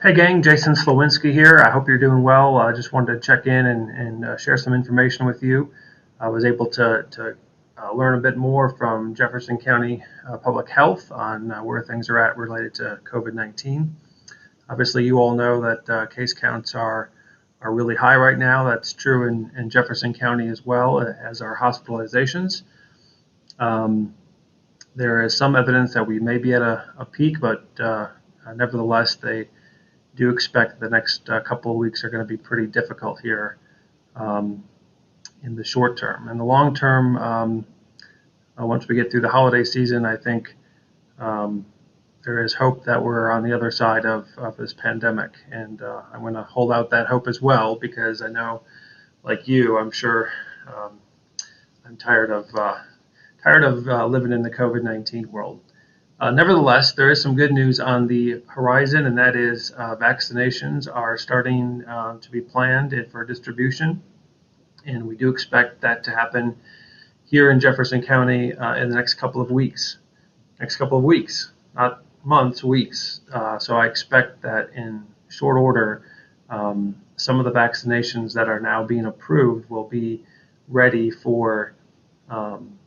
Hey gang, Jason Slowinski here. I hope you're doing well. I just wanted to check in and share some information with you. I was able to learn a bit more from Jefferson County Public Health on where things are at related to COVID-19. Obviously, you all know that case counts are really high right now. That's true in Jefferson County as well as our hospitalizations. Um, there is some evidence that we may be at a peak, but nevertheless, they do expect the next couple of weeks are going to be pretty difficult here um, in the short term. In the long term, once we get through the holiday season, I think um, there is hope that we're on the other side of this pandemic. And I'm going to hold out that hope as well because I know, like you, I'm sure um, I'm tired of living in the COVID-19 world. Nevertheless, there is some good news on the horizon, and that is vaccinations are starting to be planned for distribution, and we do expect that to happen here in Jefferson County in the next couple of weeks. Next couple of weeks, not months, weeks. So I expect that in short order, some of the vaccinations that are now being approved will be ready for um,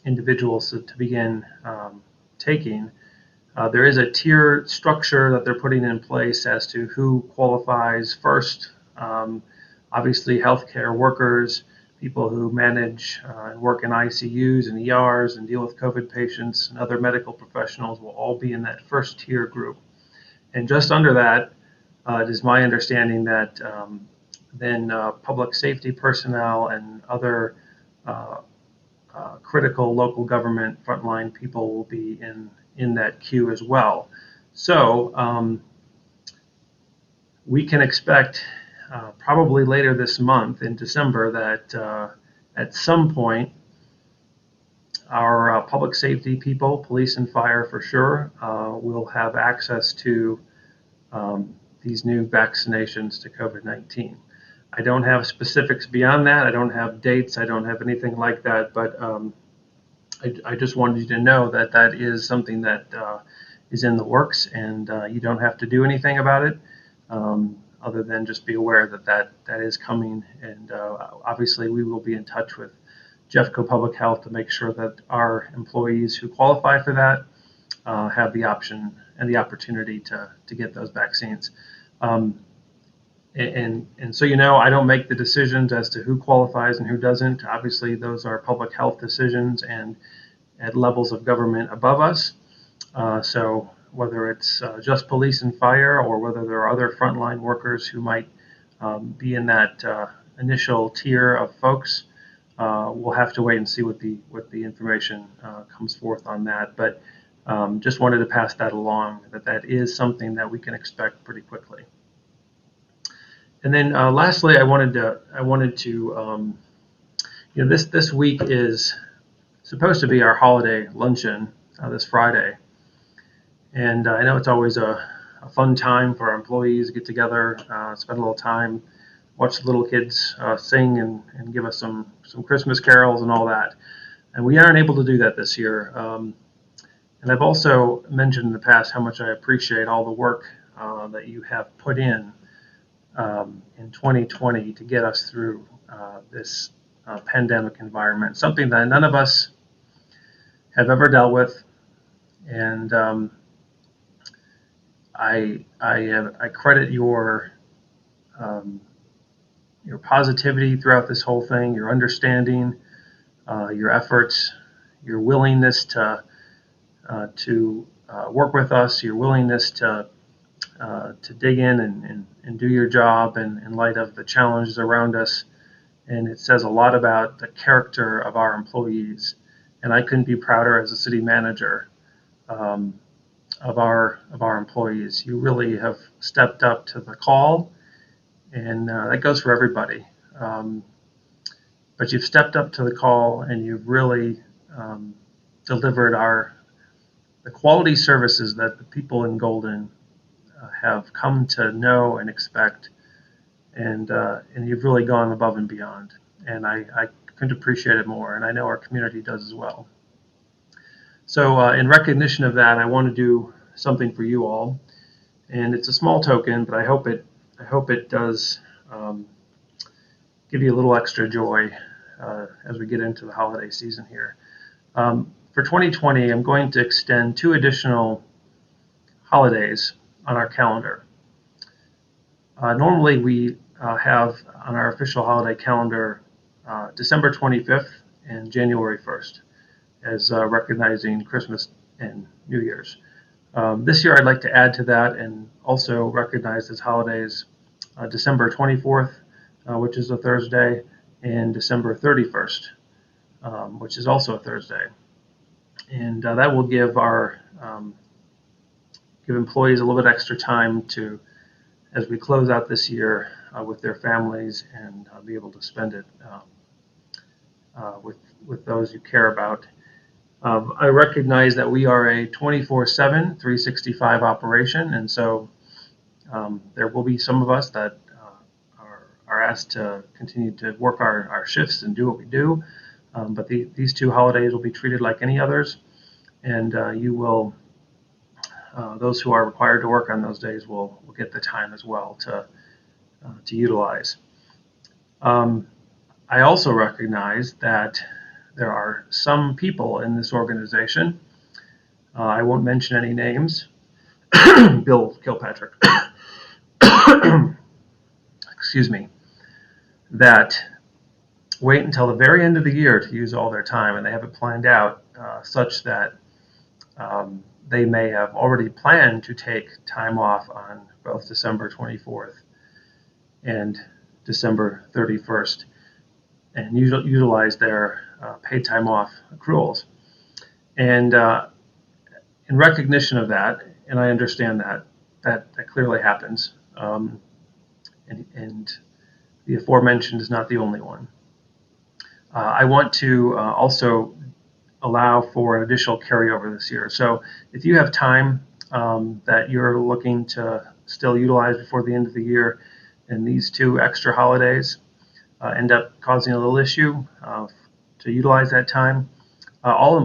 individuals to begin taking. There is a tier structure that they're putting in place as to who qualifies first. Obviously, healthcare workers, people who manage and work in ICUs and ERs and deal with COVID patients and other medical professionals will all be in that first tier group. And just under that, it is my understanding that then public safety personnel and other critical local government frontline people will be in that queue as well. So we can expect probably later this month in December that at some point our public safety people, police and fire for sure, will have access to these new vaccinations to COVID-19. I don't have specifics beyond that. I don't have dates. I don't have anything like that. But I just wanted you to know that that is something that is in the works, and you don't have to do anything about it other than just be aware that is coming. And obviously, we will be in touch with Jeffco Public Health to make sure that our employees who qualify for that have the option and the opportunity to get those vaccines. And so, I don't make the decisions as to who qualifies and who doesn't. Obviously, those are public health decisions and at levels of government above us. So whether it's just police and fire or whether there are other frontline workers who might be in that initial tier of folks, we'll have to wait and see what the information comes forth on that. But just wanted to pass that along, that is something that we can expect pretty quickly. And then lastly, I wanted to this week is supposed to be our holiday luncheon this Friday, and I know it's always a fun time for our employees to get together, spend a little time, watch the little kids sing and give us some Christmas carols and all that. And we aren't able to do that this year. And I've also mentioned in the past how much I appreciate all the work that you have put in 2020 to get us through this pandemic environment, something that none of us have ever dealt with. And I credit your positivity throughout this whole thing, your understanding, your efforts, your willingness to work with us, your willingness to dig in and do your job in light of the challenges around us. And it says a lot about the character of our employees. And I couldn't be prouder as a city manager of our employees. You really have stepped up to the call, and that goes for everybody. But you've stepped up to the call, and you've really delivered the quality services that the people in Golden have come to know and expect, and you've really gone above and beyond. And I couldn't appreciate it more, and I know our community does as well. So in recognition of that, I want to do something for you all. And it's a small token, but I hope it does give you a little extra joy as we get into the holiday season here. For 2020, I'm going to extend 2 additional holidays on our calendar. Normally, we have on our official holiday calendar December 25th and January 1st as recognizing Christmas and New Year's. This year, I'd like to add to that and also recognize as holidays December 24th, which is a Thursday, and December 31st, which is also a Thursday. And that will give give employees a little bit extra time to, as we close out this year with their families, and be able to spend it with those you care about. I recognize that we are a 24/7, 365 operation, and so there will be some of us that are asked to continue to work our shifts and do what we do. But these 2 holidays will be treated like any others, and those who are required to work on those days will get the time as well to utilize. I also recognize that there are some people in this organization, I won't mention any names, Bill Kilpatrick, excuse me, that wait until the very end of the year to use all their time, and they have it planned out such that they may have already planned to take time off on both December 24th and December 31st and utilize their paid time off accruals. And in recognition of that, and I understand that clearly happens, and the aforementioned is not the only one. I want to also allow for an additional carryover this year. So if you have time that you're looking to still utilize before the end of the year, and these 2 extra holidays end up causing a little issue to utilize that time, all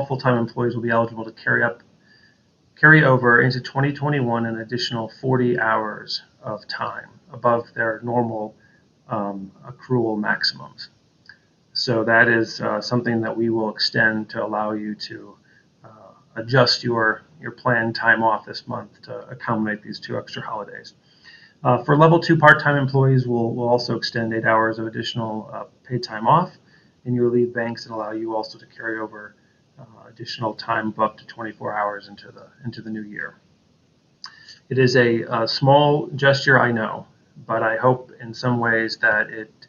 full-time employees will be eligible to carry over into 2021 an additional 40 hours of time above their normal accrual maximums. So that is something that we will extend to allow you to adjust your planned time off this month to accommodate these 2 extra holidays. For level 2 part-time employees, we'll also extend 8 hours of additional paid time off in your leave banks and allow you also to carry over additional time of up to 24 hours into the new year. It is a small gesture, I know, but I hope in some ways that it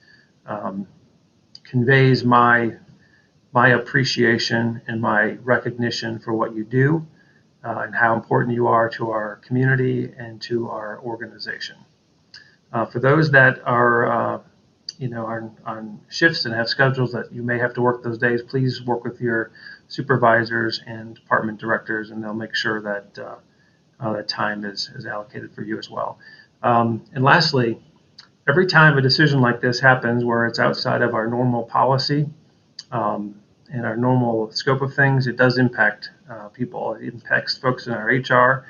conveys my appreciation and my recognition for what you do and how important you are to our community and to our organization. For those that are on shifts and have schedules that you may have to work those days, please work with your supervisors and department directors, and they'll make sure that that time is allocated for you as well. And lastly, every time a decision like this happens where it's outside of our normal policy and our normal scope of things, it does impact people. It impacts folks in our HR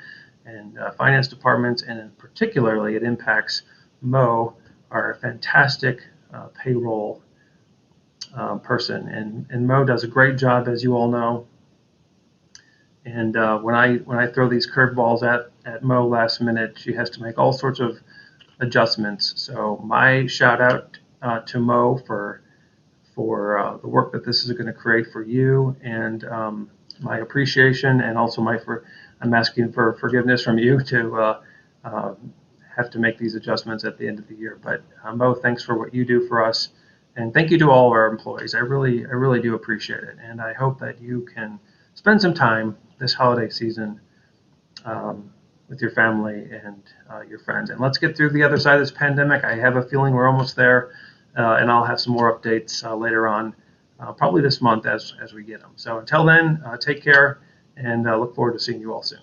and finance departments, and particularly it impacts Mo, our fantastic payroll person. And Mo does a great job, as you all know. And when I throw these curveballs at Mo last minute, she has to make all sorts of adjustments. So my shout out to Mo for the work that this is going to create for you, and my appreciation, and also I'm asking for forgiveness from you to have to make these adjustments at the end of the year. But Mo, thanks for what you do for us, and thank you to all of our employees. I really do appreciate it, and I hope that you can spend some time this holiday season with your family and your friends. And let's get through the other side of this pandemic. I have a feeling we're almost there, and I'll have some more updates later on, probably this month as we get them. So until then, take care, and look forward to seeing you all soon.